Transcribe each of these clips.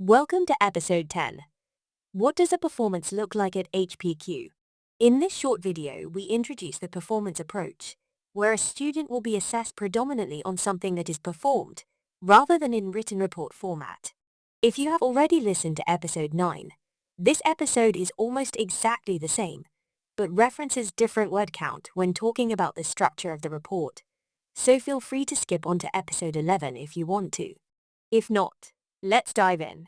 Welcome to episode 10. What does a performance look like at HPQ? In this short video, we introduce the performance approach, where a student will be assessed predominantly on something that is performed, rather than in written report format. If you have already listened to episode 9, this episode is almost exactly the same, but references different word count when talking about the structure of the report, so feel free to skip on to episode 11 if you want to. If not, let's dive in.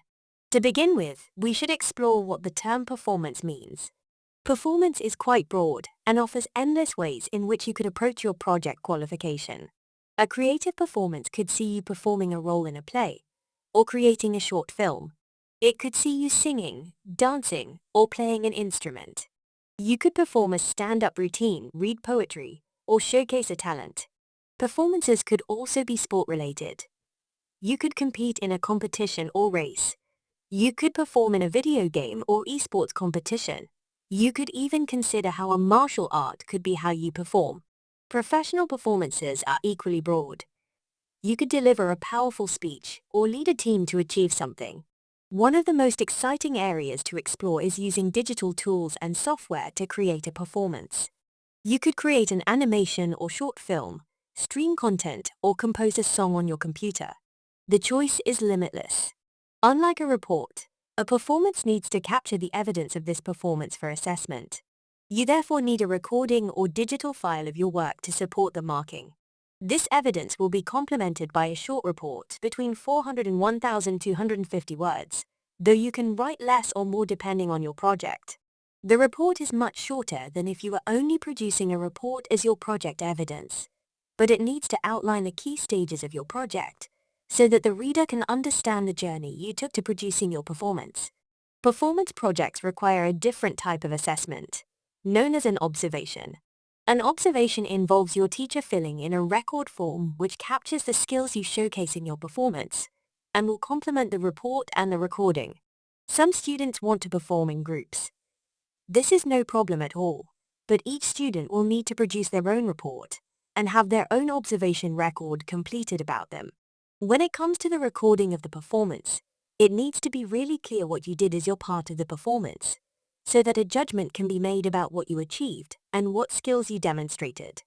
To begin with, we should explore what the term performance means. Performance is quite broad and offers endless ways in which you could approach your project qualification. A creative performance could see you performing a role in a play, or creating a short film. It could see you singing, dancing, or playing an instrument. You could perform a stand-up routine, read poetry, or showcase a talent. Performances could also be sport-related. You could compete in a competition or race. You could perform in a video game or esports competition. You could even consider how a martial art could be how you perform. Professional performances are equally broad. You could deliver a powerful speech or lead a team to achieve something. One of the most exciting areas to explore is using digital tools and software to create a performance. You could create an animation or short film, stream content, or compose a song on your computer. The choice is limitless. Unlike a report, a performance needs to capture the evidence of this performance for assessment. You therefore need a recording or digital file of your work to support the marking. This evidence will be complemented by a short report between 400 and 1,250 words, though you can write less or more depending on your project. The report is much shorter than if you were only producing a report as your project evidence, but it needs to outline the key stages of your project, so that the reader can understand the journey you took to producing your performance. Performance projects require a different type of assessment, known as an observation. An observation involves your teacher filling in a record form which captures the skills you showcase in your performance, and will complement the report and the recording. Some students want to perform in groups. This is no problem at all, but each student will need to produce their own report and have their own observation record completed about them. When it comes to the recording of the performance, it needs to be really clear what you did as your part of the performance, so that a judgment can be made about what you achieved and what skills you demonstrated.